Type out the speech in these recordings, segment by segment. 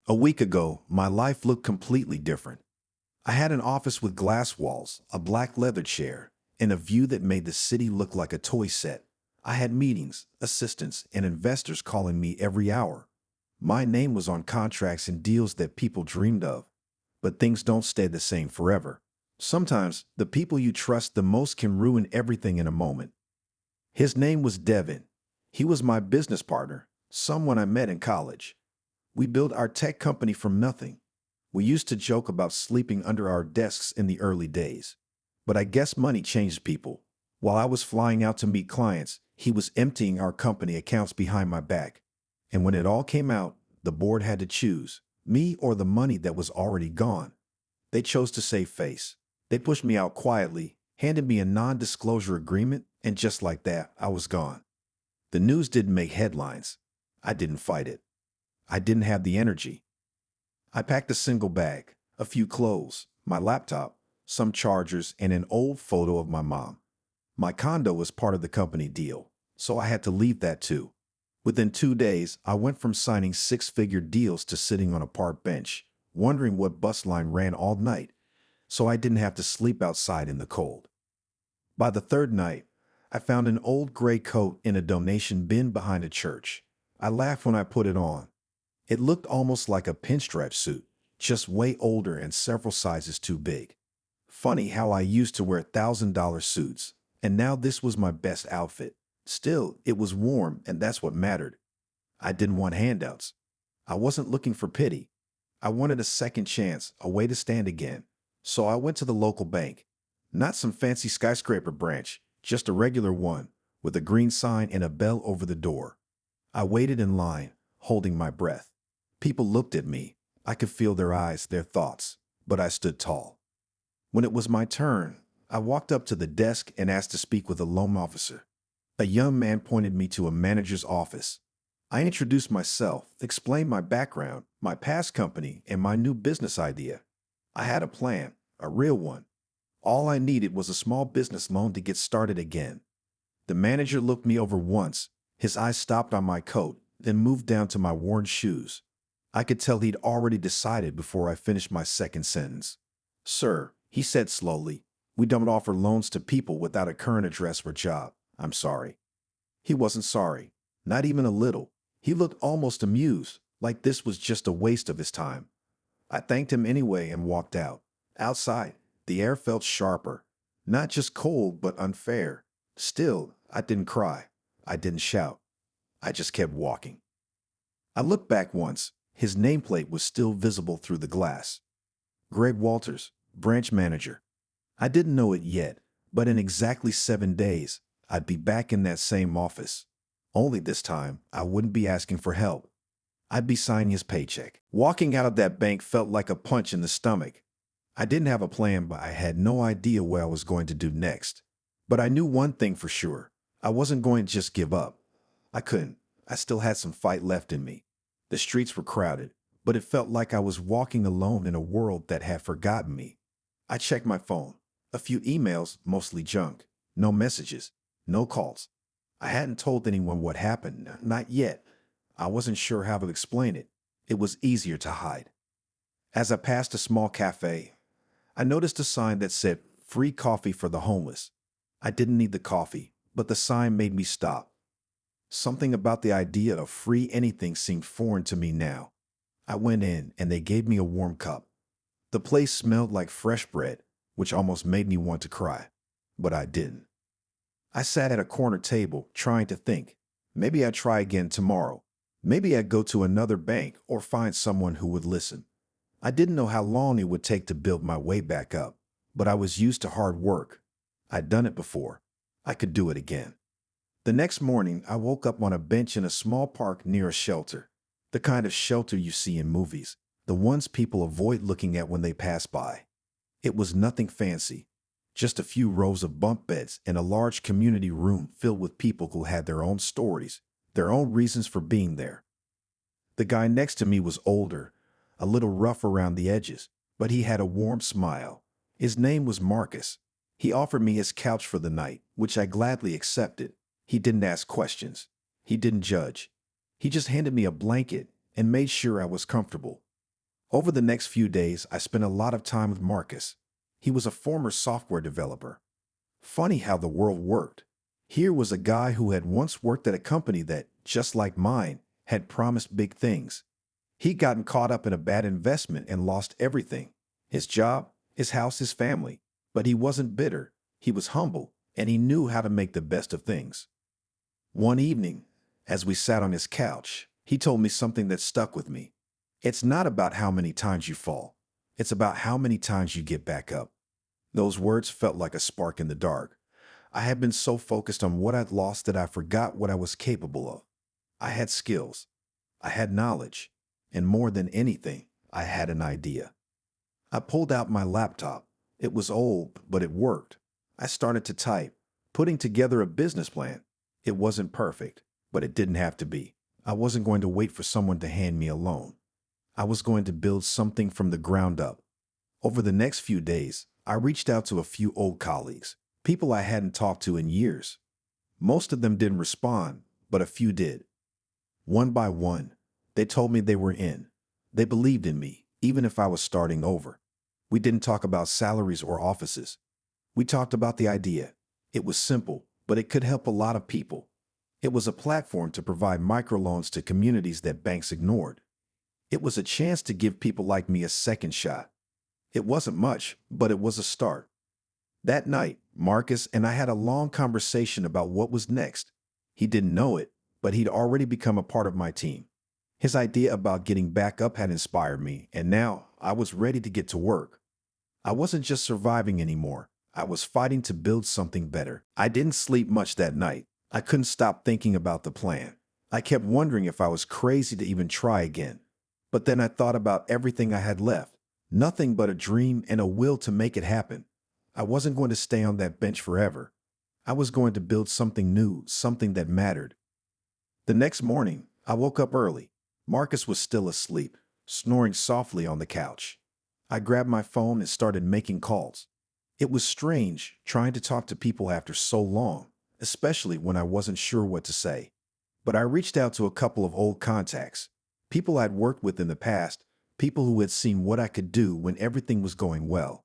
A week ago, my life looked completely different. I had an office with glass walls, a black leather chair, and a view that made the city look like a toy set. I had meetings, assistants, and investors calling me every hour. My name was on contracts and deals that people dreamed of. But things don't stay the same forever. Sometimes, the people you trust the most can ruin everything in a moment. His name was Devin. He was my business partner, someone I met in college. We built our tech company from nothing. We used to joke about sleeping under our desks in the early days. But I guess money changed people. While I was flying out to meet clients, he was emptying our company accounts behind my back. And when it all came out, the board had to choose me or the money that was already gone. They chose to save face. They pushed me out quietly, handed me a non-disclosure agreement, and just like that, I was gone. The news didn't make headlines. I didn't fight it. I didn't have the energy. I packed a single bag, a few clothes, my laptop, some chargers, and an old photo of my mom. My condo was part of the company deal, so I had to leave that too. Within 2 days, I went from signing six-figure deals to sitting on a park bench, wondering what bus line ran all night, so I didn't have to sleep outside in the cold. By the third night, I found an old gray coat in a donation bin behind a church. I laughed when I put it on. It looked almost like a pinstripe suit, just way older and several sizes too big. Funny how I used to wear $1,000 suits, and now this was my best outfit. Still, it was warm, and that's what mattered. I didn't want handouts. I wasn't looking for pity. I wanted a second chance, a way to stand again. So I went to the local bank. Not some fancy skyscraper branch, just a regular one, with a green sign and a bell over the door. I waited in line, holding my breath. People looked at me. I could feel their eyes, their thoughts, but I stood tall. When it was my turn, I walked up to the desk and asked to speak with a loan officer. A young man pointed me to a manager's office. I introduced myself, explained my background, my past company, and my new business idea. I had a plan, a real one. All I needed was a small business loan to get started again. The manager looked me over once. His eyes stopped on my coat, then moved down to my worn shoes. I could tell he'd already decided before I finished my second sentence. "Sir," he said slowly, "we don't offer loans to people without a current address or job. I'm sorry." He wasn't sorry, not even a little. He looked almost amused, like this was just a waste of his time. I thanked him anyway and walked out. Outside, the air felt sharper, not just cold, but unfair. Still, I didn't cry. I didn't shout. I just kept walking. I looked back once. His nameplate was still visible through the glass. Greg Walters, branch manager. I didn't know it yet, but in exactly 7 days, I'd be back in that same office. Only this time, I wouldn't be asking for help. I'd be signing his paycheck. Walking out of that bank felt like a punch in the stomach. I didn't have a plan, but I had no idea what I was going to do next. But I knew one thing for sure. I wasn't going to just give up. I couldn't. I still had some fight left in me. The streets were crowded, but it felt like I was walking alone in a world that had forgotten me. I checked my phone. A few emails, mostly junk. No messages. No calls. I hadn't told anyone what happened. Not yet. I wasn't sure how to explain it. It was easier to hide. As I passed a small cafe, I noticed a sign that said, "Free coffee for the homeless." I didn't need the coffee, but the sign made me stop. Something about the idea of free anything seemed foreign to me now. I went in, and they gave me a warm cup. The place smelled like fresh bread, which almost made me want to cry. But I didn't. I sat at a corner table, trying to think. Maybe I'd try again tomorrow. Maybe I'd go to another bank or find someone who would listen. I didn't know how long it would take to build my way back up, but I was used to hard work. I'd done it before. I could do it again. The next morning, I woke up on a bench in a small park near a shelter. The kind of shelter you see in movies, the ones people avoid looking at when they pass by. It was nothing fancy, just a few rows of bunk beds and a large community room filled with people who had their own stories, their own reasons for being there. The guy next to me was older, a little rough around the edges, but he had a warm smile. His name was Marcus. He offered me his couch for the night, which I gladly accepted. He didn't ask questions. He didn't judge. He just handed me a blanket and made sure I was comfortable. Over the next few days, I spent a lot of time with Marcus. He was a former software developer. Funny how the world worked. Here was a guy who had once worked at a company that, just like mine, had promised big things. He'd gotten caught up in a bad investment and lost everything: his job, his house, his family. But he wasn't bitter. He was humble, and he knew how to make the best of things. One evening, as we sat on his couch, he told me something that stuck with me. It's not about how many times you fall. It's about how many times you get back up. Those words felt like a spark in the dark. I had been so focused on what I'd lost that I forgot what I was capable of. I had skills. I had knowledge. And more than anything, I had an idea. I pulled out my laptop. It was old, but it worked. I started to type, putting together a business plan. It wasn't perfect, but it didn't have to be. I wasn't going to wait for someone to hand me a loan. I was going to build something from the ground up. Over the next few days, I reached out to a few old colleagues, people I hadn't talked to in years. Most of them didn't respond, but a few did. One by one, they told me they were in. They believed in me, even if I was starting over. We didn't talk about salaries or offices. We talked about the idea. It was simple, but it could help a lot of people. It was a platform to provide microloans to communities that banks ignored. It was a chance to give people like me a second shot. It wasn't much, but it was a start. That night, Marcus and I had a long conversation about what was next. He didn't know it, but he'd already become a part of my team. His idea about getting back up had inspired me, and now I was ready to get to work. I wasn't just surviving anymore. I was fighting to build something better. I didn't sleep much that night. I couldn't stop thinking about the plan. I kept wondering if I was crazy to even try again. But then I thought about everything I had left. Nothing but a dream and a will to make it happen. I wasn't going to stay on that bench forever. I was going to build something new, something that mattered. The next morning, I woke up early. Marcus was still asleep, snoring softly on the couch. I grabbed my phone and started making calls. It was strange trying to talk to people after so long, especially when I wasn't sure what to say. But I reached out to a couple of old contacts, people I'd worked with in the past, people who had seen what I could do when everything was going well.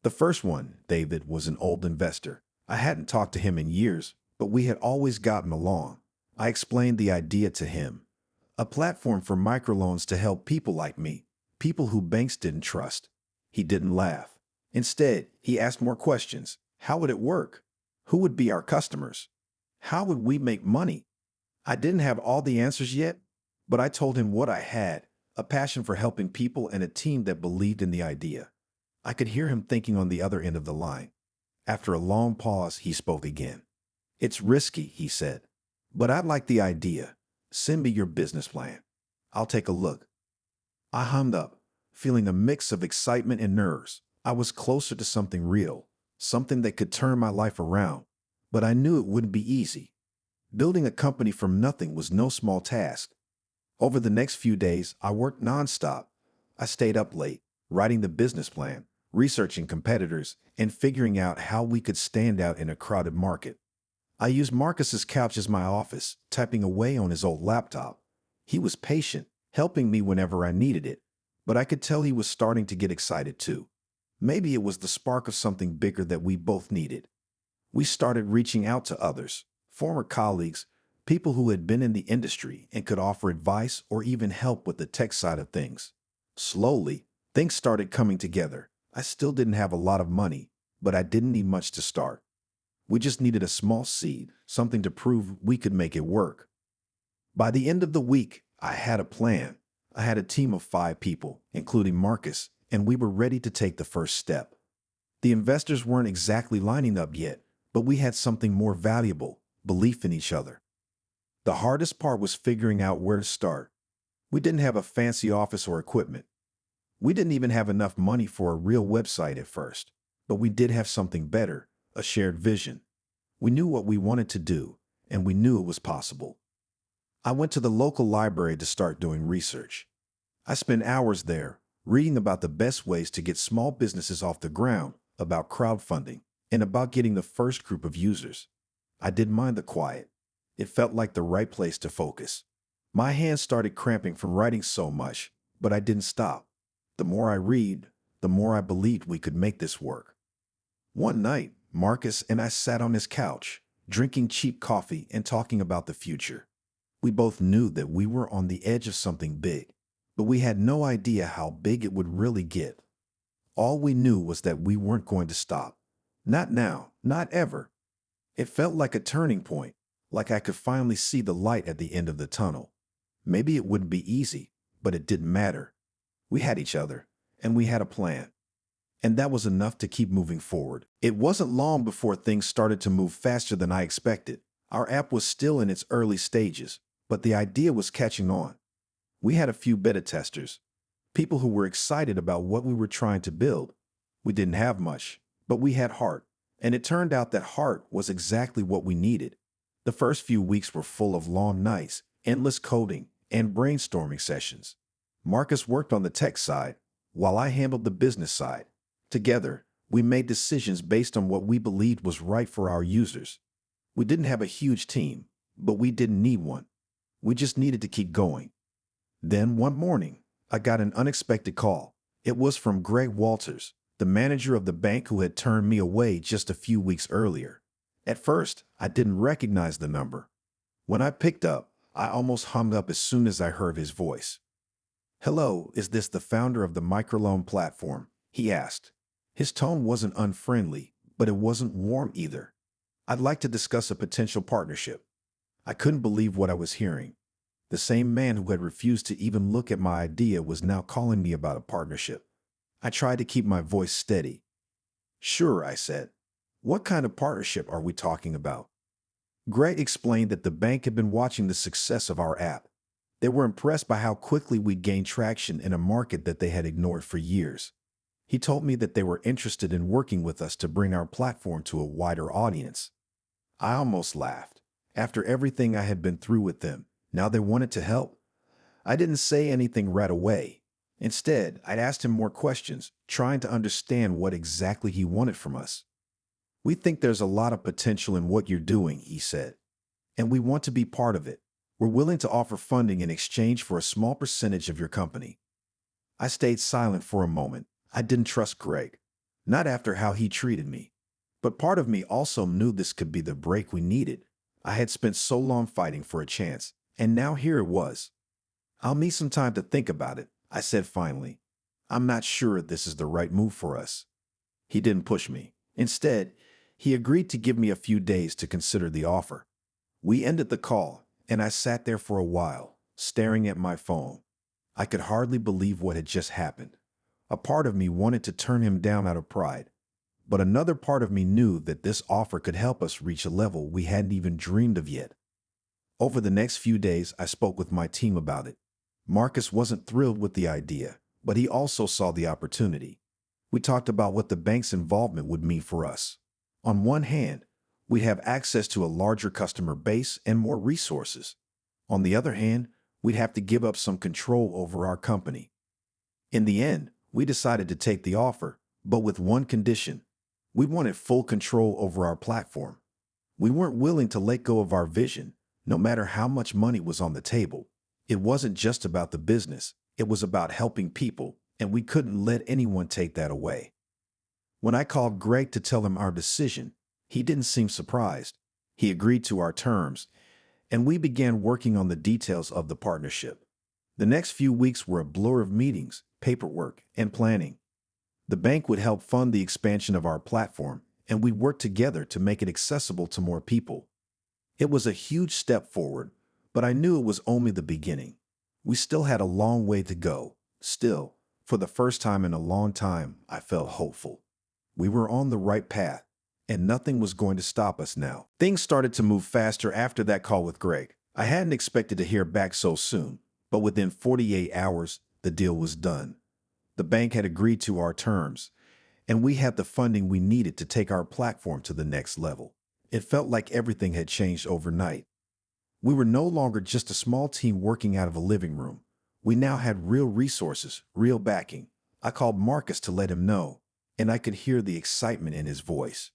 The first one, David, was an old investor. I hadn't talked to him in years, but we had always gotten along. I explained the idea to him. A platform for microloans to help people like me, people who banks didn't trust. He didn't laugh. Instead, he asked more questions. How would it work? Who would be our customers? How would we make money? I didn't have all the answers yet, but I told him what I had, a passion for helping people and a team that believed in the idea. I could hear him thinking on the other end of the line. After a long pause, he spoke again. It's risky, he said, but I like the idea. Send me your business plan. I'll take a look. I hummed up, feeling a mix of excitement and nerves. I was closer to something real, something that could turn my life around, but I knew it wouldn't be easy. Building a company from nothing was no small task. Over the next few days, I worked nonstop. I stayed up late, writing the business plan, researching competitors, and figuring out how we could stand out in a crowded market. I used Marcus's couch as my office, typing away on his old laptop. He was patient, helping me whenever I needed it, but I could tell he was starting to get excited too. Maybe it was the spark of something bigger that we both needed. We started reaching out to others, former colleagues, people who had been in the industry and could offer advice or even help with the tech side of things. Slowly, things started coming together. I still didn't have a lot of money, but I didn't need much to start. We just needed a small seed, something to prove we could make it work. By the end of the week, I had a plan. I had a team of 5 people, including Marcus, and we were ready to take the first step. The investors weren't exactly lining up yet, but we had something more valuable: belief in each other. The hardest part was figuring out where to start. We didn't have a fancy office or equipment. We didn't even have enough money for a real website at first, but we did have something better: a shared vision. We knew what we wanted to do, and we knew it was possible. I went to the local library to start doing research. I spent hours there, reading about the best ways to get small businesses off the ground, about crowdfunding, and about getting the first group of users. I didn't mind the quiet. It felt like the right place to focus. My hands started cramping from writing so much, but I didn't stop. The more I read, the more I believed we could make this work. One night, Marcus and I sat on his couch, drinking cheap coffee and talking about the future. We both knew that we were on the edge of something big, but we had no idea how big it would really get. All we knew was that we weren't going to stop. Not now, not ever. It felt like a turning point, like I could finally see the light at the end of the tunnel. Maybe it wouldn't be easy, but it didn't matter. We had each other, and we had a plan. And that was enough to keep moving forward. It wasn't long before things started to move faster than I expected. Our app was still in its early stages, but the idea was catching on. We had a few beta testers, people who were excited about what we were trying to build. We didn't have much, but we had heart, and it turned out that heart was exactly what we needed. The first few weeks were full of long nights, endless coding, and brainstorming sessions. Marcus worked on the tech side, while I handled the business side. Together, we made decisions based on what we believed was right for our users. We didn't have a huge team, but we didn't need one. We just needed to keep going. Then one morning, I got an unexpected call. It was from Greg Walters, the manager of the bank who had turned me away just a few weeks earlier. At first, I didn't recognize the number. When I picked up, I almost hung up as soon as I heard his voice. "Hello, is this the founder of the microloan platform?" he asked. His tone wasn't unfriendly, but it wasn't warm either. "I'd like to discuss a potential partnership." I couldn't believe what I was hearing. The same man who had refused to even look at my idea was now calling me about a partnership. I tried to keep my voice steady. "Sure," I said. "What kind of partnership are we talking about?" Greg explained that the bank had been watching the success of our app. They were impressed by how quickly we gained traction in a market that they had ignored for years. He told me that they were interested in working with us to bring our platform to a wider audience. I almost laughed. After everything I had been through with them, now they wanted to help. I didn't say anything right away. Instead, I'd asked him more questions, trying to understand what exactly he wanted from us. "We think there's a lot of potential in what you're doing," he said, "and we want to be part of it. We're willing to offer funding in exchange for a small percentage of your company." I stayed silent for a moment. I didn't trust Greg, not after how he treated me. But part of me also knew this could be the break we needed. I had spent so long fighting for a chance, and now here it was. "I'll need some time to think about it," I said finally. "I'm not sure this is the right move for us." He didn't push me. Instead, he agreed to give me a few days to consider the offer. We ended the call, and I sat there for a while, staring at my phone. I could hardly believe what had just happened. A part of me wanted to turn him down out of pride, but another part of me knew that this offer could help us reach a level we hadn't even dreamed of yet. Over the next few days, I spoke with my team about it. Marcus wasn't thrilled with the idea, but he also saw the opportunity. We talked about what the bank's involvement would mean for us. On one hand, we'd have access to a larger customer base and more resources. On the other hand, we'd have to give up some control over our company. In the end, we decided to take the offer, but with one condition. We wanted full control over our platform. We weren't willing to let go of our vision, no matter how much money was on the table. It wasn't just about the business, it was about helping people, and we couldn't let anyone take that away. When I called Greg to tell him our decision, he didn't seem surprised. He agreed to our terms, and we began working on the details of the partnership. The next few weeks were a blur of meetings, paperwork, and planning. The bank would help fund the expansion of our platform, and we worked together to make it accessible to more people. It was a huge step forward, but I knew it was only the beginning. We still had a long way to go. Still, for the first time in a long time, I felt hopeful. We were on the right path, and nothing was going to stop us now. Things started to move faster after that call with Greg. I hadn't expected to hear back so soon, but within 48 hours, the deal was done. The bank had agreed to our terms, and we had the funding we needed to take our platform to the next level. It felt like everything had changed overnight. We were no longer just a small team working out of a living room. We now had real resources, real backing. I called Marcus to let him know, and I could hear the excitement in his voice.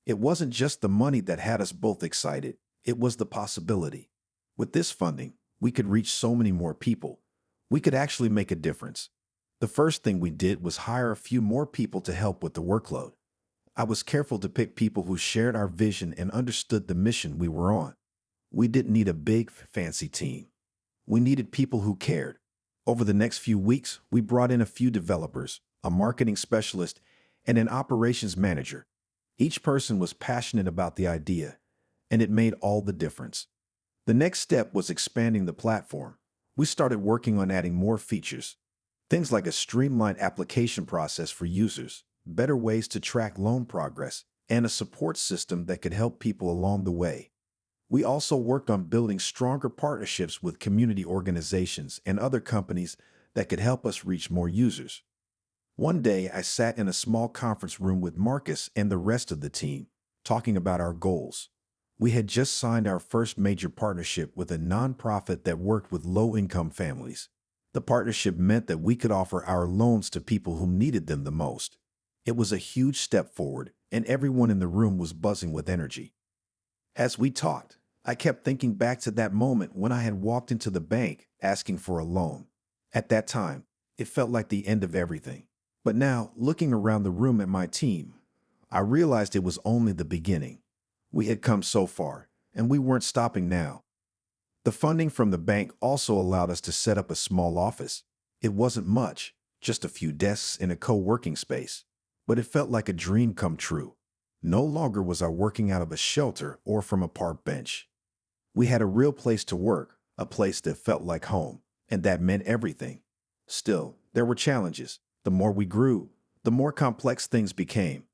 It wasn't just the money that had us both excited, it was the possibility. With this funding, we could reach so many more people. We could actually make a difference. The first thing we did was hire a few more people to help with the workload. I was careful to pick people who shared our vision and understood the mission we were on. We didn't need a big, fancy team. We needed people who cared. Over the next few weeks, we brought in a few developers, a marketing specialist, and an operations manager. Each person was passionate about the idea, and it made all the difference. The next step was expanding the platform. We started working on adding more features, things like a streamlined application process for users, better ways to track loan progress, and a support system that could help people along the way. We also worked on building stronger partnerships with community organizations and other companies that could help us reach more users. One day, I sat in a small conference room with Marcus and the rest of the team, talking about our goals. We had just signed our first major partnership with a nonprofit that worked with low-income families. The partnership meant that we could offer our loans to people who needed them the most. It was a huge step forward, and everyone in the room was buzzing with energy. As we talked, I kept thinking back to that moment when I had walked into the bank asking for a loan. At that time, it felt like the end of everything. But now, looking around the room at my team, I realized it was only the beginning. We had come so far, and we weren't stopping now. The funding from the bank also allowed us to set up a small office. It wasn't much, just a few desks in a co-working space, but it felt like a dream come true. No longer was I working out of a shelter or from a park bench. We had a real place to work, a place that felt like home, and that meant everything. Still, there were challenges. The more we grew, the more complex things became.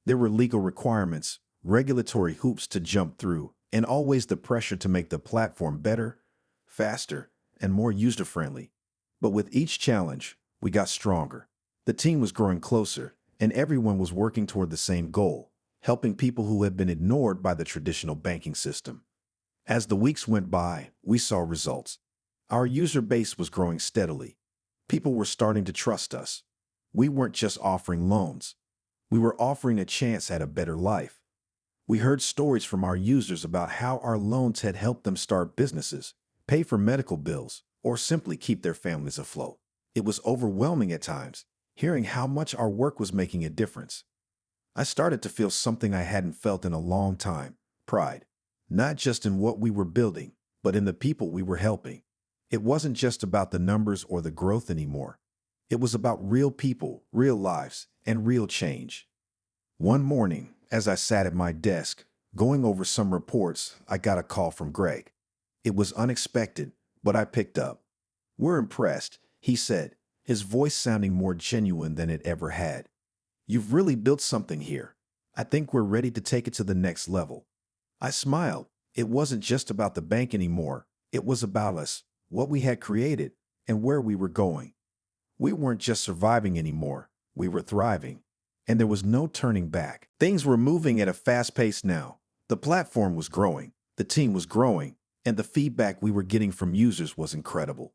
There were legal requirements, regulatory hoops to jump through, and always the pressure to make the platform better, faster, and more user-friendly. But with each challenge, we got stronger. The team was growing closer, and everyone was working toward the same goal, helping people who had been ignored by the traditional banking system. As the weeks went by, we saw results. Our user base was growing steadily. People were starting to trust us. We weren't just offering loans. We were offering a chance at a better life. We heard stories from our users about how our loans had helped them start businesses, pay for medical bills, or simply keep their families afloat. It was overwhelming at times, hearing how much our work was making a difference. I started to feel something I hadn't felt in a long time: pride. Not just in what we were building, but in the people we were helping. It wasn't just about the numbers or the growth anymore. It was about real people, real lives, and real change. One morning, as I sat at my desk, going over some reports, I got a call from Greg. It was unexpected, but I picked up. "We're impressed," he said, his voice sounding more genuine than it ever had. "You've really built something here. I think we're ready to take it to the next level." I smiled. It wasn't just about the bank anymore. It was about us, what we had created, and where we were going. We weren't just surviving anymore. We were thriving. And there was no turning back. Things were moving at a fast pace now. The platform was growing, the team was growing, and the feedback we were getting from users was incredible.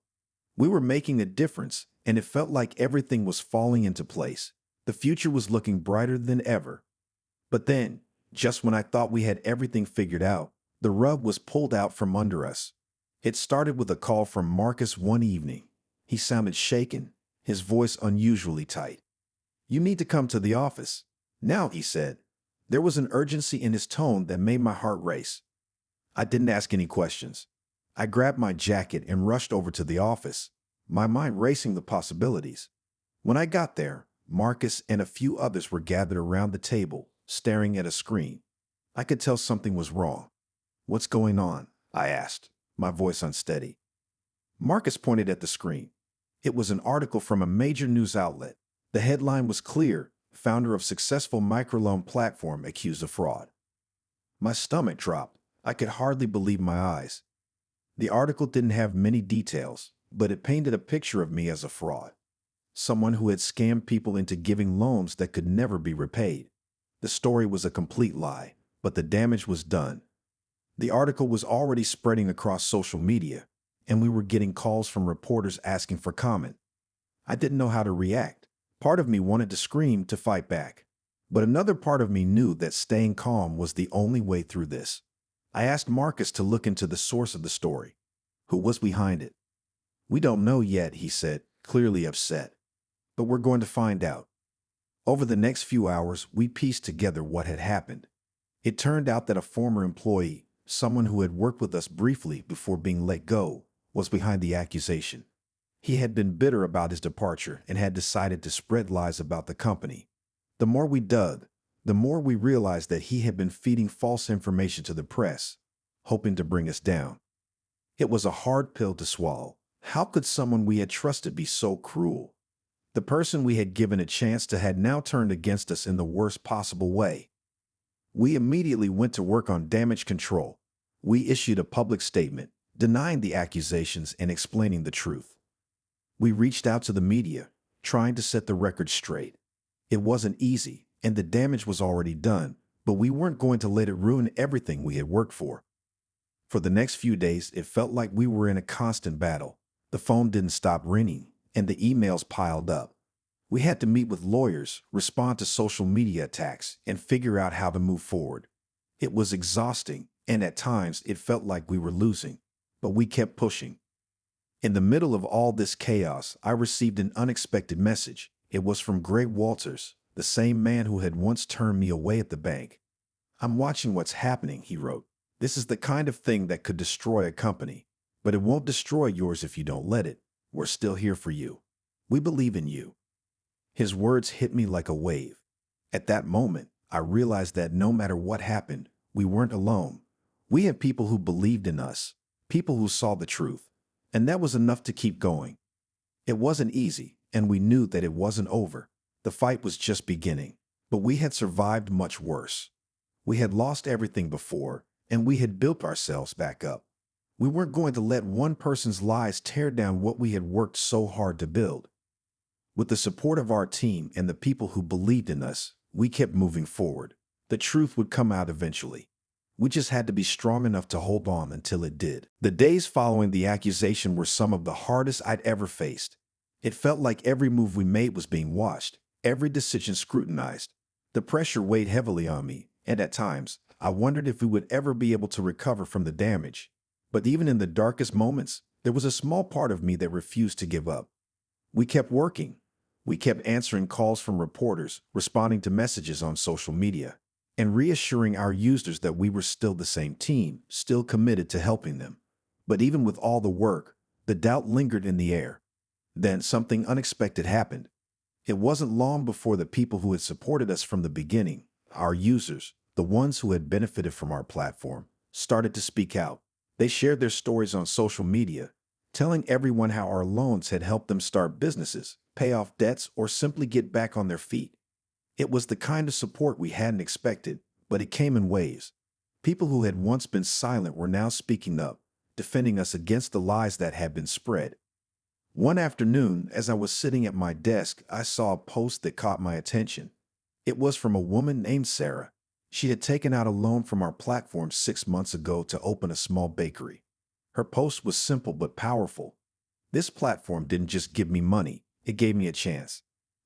We were making a difference, and it felt like everything was falling into place. The future was looking brighter than ever. But then, just when I thought we had everything figured out, the rug was pulled out from under us. It started with a call from Marcus one evening. He sounded shaken, his voice unusually tight. "You need to come to the office now," he said. There was an urgency in his tone that made my heart race. I didn't ask any questions. I grabbed my jacket and rushed over to the office, my mind racing the possibilities. When I got there, Marcus and a few others were gathered around the table, staring at a screen. I could tell something was wrong. "What's going on?" I asked, my voice unsteady. Marcus pointed at the screen. It was an article from a major news outlet. The headline was clear: "Founder of successful microloan platform accused of fraud." My stomach dropped. I could hardly believe my eyes. The article didn't have many details, but it painted a picture of me as a fraud. Someone who had scammed people into giving loans that could never be repaid. The story was a complete lie, but the damage was done. The article was already spreading across social media, and we were getting calls from reporters asking for comment. I didn't know how to react. Part of me wanted to scream, to fight back. But another part of me knew that staying calm was the only way through this. I asked Marcus to look into the source of the story. Who was behind it? "We don't know yet," he said, clearly upset. but we're going to find out. Over the next few hours, we pieced together what had happened. It turned out that a former employee, someone who had worked with us briefly before being let go, was behind the accusation. He had been bitter about his departure and had decided to spread lies about the company. The more we dug, the more we realized that he had been feeding false information to the press, hoping to bring us down. It was a hard pill to swallow. How could someone we had trusted be so cruel? The person we had given a chance to had now turned against us in the worst possible way. We immediately went to work on damage control. We issued a public statement, denying the accusations and explaining the truth. We reached out to the media, trying to set the record straight. It wasn't easy, and the damage was already done, but we weren't going to let it ruin everything we had worked for. For the next few days, it felt like we were in a constant battle. The phone didn't stop ringing, and the emails piled up. We had to meet with lawyers, respond to social media attacks, and figure out how to move forward. It was exhausting, and at times it felt like we were losing, but we kept pushing. In the middle of all this chaos, I received an unexpected message. It was from Greg Walters, the same man who had once turned me away at the bank. "I'm watching what's happening," he wrote. "This is the kind of thing that could destroy a company, but it won't destroy yours if you don't let it. We're still here for you. We believe in you." His words hit me like a wave. At that moment, I realized that no matter what happened, we weren't alone. We had people who believed in us, people who saw the truth, and that was enough to keep going. It wasn't easy, and we knew that it wasn't over. The fight was just beginning, but we had survived much worse. We had lost everything before, and we had built ourselves back up. We weren't going to let one person's lies tear down what we had worked so hard to build. With the support of our team and the people who believed in us, we kept moving forward. The truth would come out eventually. We just had to be strong enough to hold on until it did. The days following the accusation were some of the hardest I'd ever faced. It felt like every move we made was being watched, every decision scrutinized. The pressure weighed heavily on me, and at times, I wondered if we would ever be able to recover from the damage. But even in the darkest moments, there was a small part of me that refused to give up. We kept working. We kept answering calls from reporters, responding to messages on social media, and reassuring our users that we were still the same team, still committed to helping them. But even with all the work, the doubt lingered in the air. Then something unexpected happened. It wasn't long before the people who had supported us from the beginning, our users, the ones who had benefited from our platform, started to speak out. They shared their stories on social media, telling everyone how our loans had helped them start businesses, pay off debts, or simply get back on their feet. It was the kind of support we hadn't expected, but it came in waves. People who had once been silent were now speaking up, defending us against the lies that had been spread. One afternoon, as I was sitting at my desk, I saw a post that caught my attention. It was from a woman named Sarah. She had taken out a loan from our platform 6 months ago to open a small bakery. Her post was simple but powerful. "This platform didn't just give me money, it gave me a chance.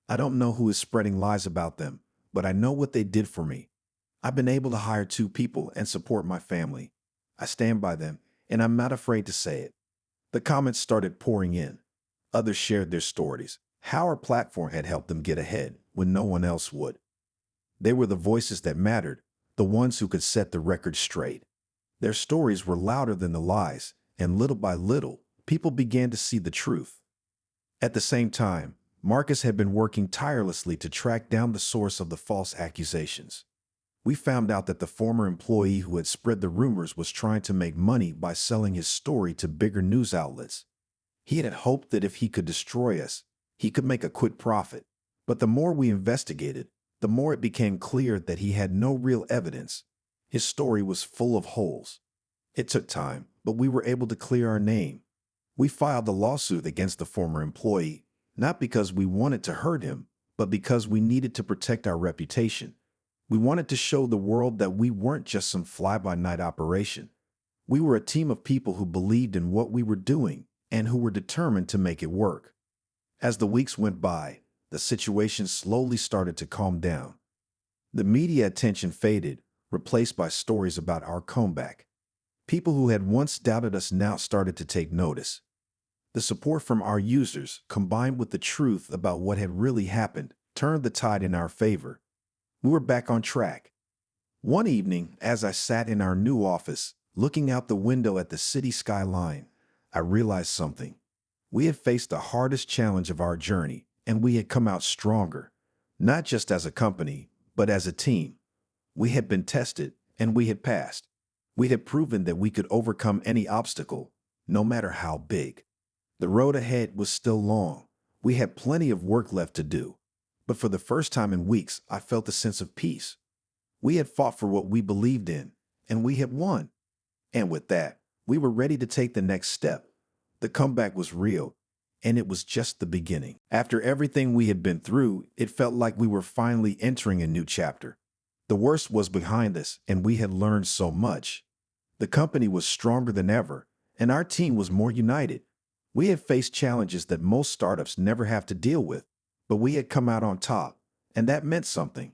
I don't know who is spreading lies about them, but I know what they did for me. I've been able to hire 2 people and support my family. I stand by them, and I'm not afraid to say it." The comments started pouring in. Others shared their stories, how our platform had helped them get ahead when no one else would. They were the voices that mattered, the ones who could set the record straight. Their stories were louder than the lies, and little by little, people began to see the truth. At the same time, Marcus had been working tirelessly to track down the source of the false accusations. We found out that the former employee who had spread the rumors was trying to make money by selling his story to bigger news outlets. He had hoped that if he could destroy us, he could make a quick profit. But the more we investigated, the more it became clear that he had no real evidence. His story was full of holes. It took time, but we were able to clear our name. We filed a lawsuit against the former employee, not because we wanted to hurt him, but because we needed to protect our reputation. We wanted to show the world that we weren't just some fly-by-night operation. We were a team of people who believed in what we were doing and who were determined to make it work. As the weeks went by, the situation slowly started to calm down. The media attention faded, replaced by stories about our comeback. People who had once doubted us now started to take notice. The support from our users, combined with the truth about what had really happened, turned the tide in our favor. We were back on track. One evening, as I sat in our new office, looking out the window at the city skyline, I realized something. We had faced the hardest challenge of our journey, and we had come out stronger, not just as a company, but as a team. We had been tested, and we had passed. We had proven that we could overcome any obstacle, no matter how big. The road ahead was still long. We had plenty of work left to do. But for the first time in weeks, I felt a sense of peace. We had fought for what we believed in, and we had won. And with that, we were ready to take the next step. The comeback was real, and it was just the beginning. After everything we had been through, it felt like we were finally entering a new chapter. The worst was behind us, and we had learned so much. The company was stronger than ever, and our team was more united. We had faced challenges that most startups never have to deal with, but we had come out on top, and that meant something.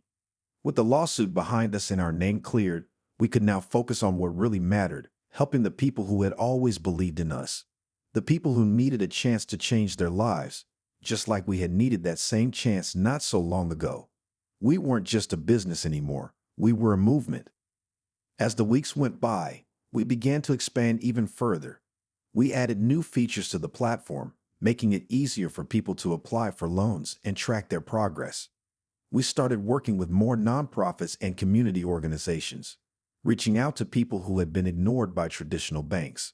With the lawsuit behind us and our name cleared, we could now focus on what really mattered, helping the people who had always believed in us. The people who needed a chance to change their lives, just like we had needed that same chance not so long ago. We weren't just a business anymore, we were a movement. As the weeks went by, we began to expand even further. We added new features to the platform, making it easier for people to apply for loans and track their progress. We started working with more nonprofits and community organizations, reaching out to people who had been ignored by traditional banks.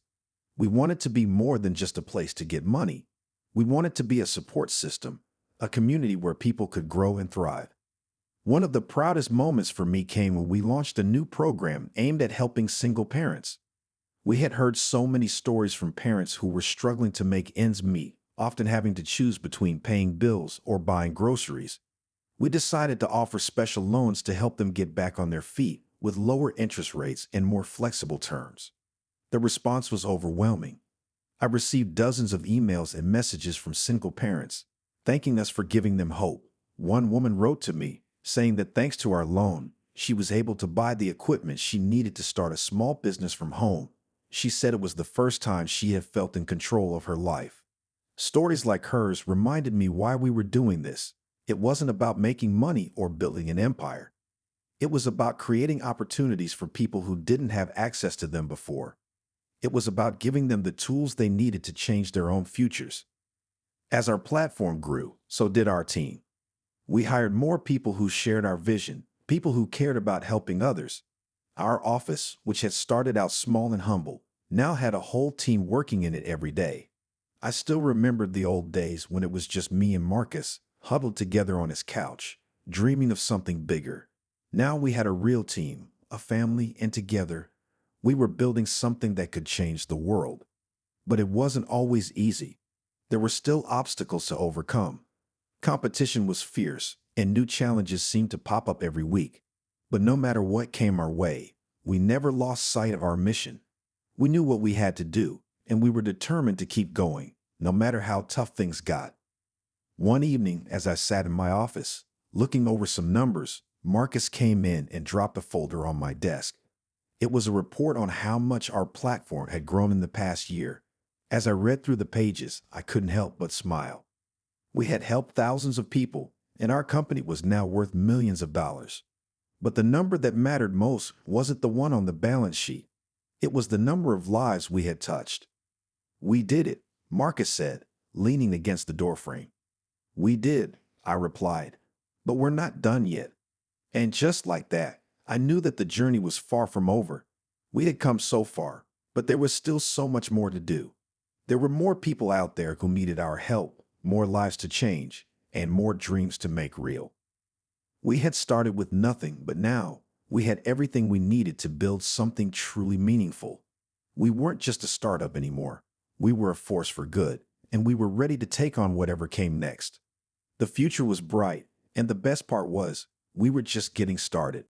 We wanted to be more than just a place to get money. We wanted to be a support system, a community where people could grow and thrive. One of the proudest moments for me came when we launched a new program aimed at helping single parents. We had heard so many stories from parents who were struggling to make ends meet, often having to choose between paying bills or buying groceries. We decided to offer special loans to help them get back on their feet with lower interest rates and more flexible terms. The response was overwhelming. I received dozens of emails and messages from single parents, thanking us for giving them hope. One woman wrote to me, saying that thanks to our loan, she was able to buy the equipment she needed to start a small business from home. She said it was the first time she had felt in control of her life. Stories like hers reminded me why we were doing this. It wasn't about making money or building an empire. It was about creating opportunities for people who didn't have access to them before. It was about giving them the tools they needed to change their own futures. As our platform grew, so did our team. We hired more people who shared our vision, people who cared about helping others. Our office, which had started out small and humble, now had a whole team working in it every day. I still remembered the old days when it was just me and Marcus, huddled together on his couch, dreaming of something bigger. Now we had a real team, a family, and together, we were building something that could change the world. But it wasn't always easy. There were still obstacles to overcome. Competition was fierce, and new challenges seemed to pop up every week. But no matter what came our way, we never lost sight of our mission. We knew what we had to do, and we were determined to keep going, no matter how tough things got. One evening, as I sat in my office, looking over some numbers, Marcus came in and dropped a folder on my desk. It was a report on how much our platform had grown in the past year. As I read through the pages, I couldn't help but smile. We had helped thousands of people, and our company was now worth millions of dollars. But the number that mattered most wasn't the one on the balance sheet. It was the number of lives we had touched. "We did it," Marcus said, leaning against the doorframe. "We did," I replied, "but we're not done yet." And just like that, I knew that the journey was far from over. We had come so far, but there was still so much more to do. There were more people out there who needed our help, more lives to change, and more dreams to make real. We had started with nothing, but now we had everything we needed to build something truly meaningful. We weren't just a startup anymore. We were a force for good, and we were ready to take on whatever came next. The future was bright, and the best part was, we were just getting started.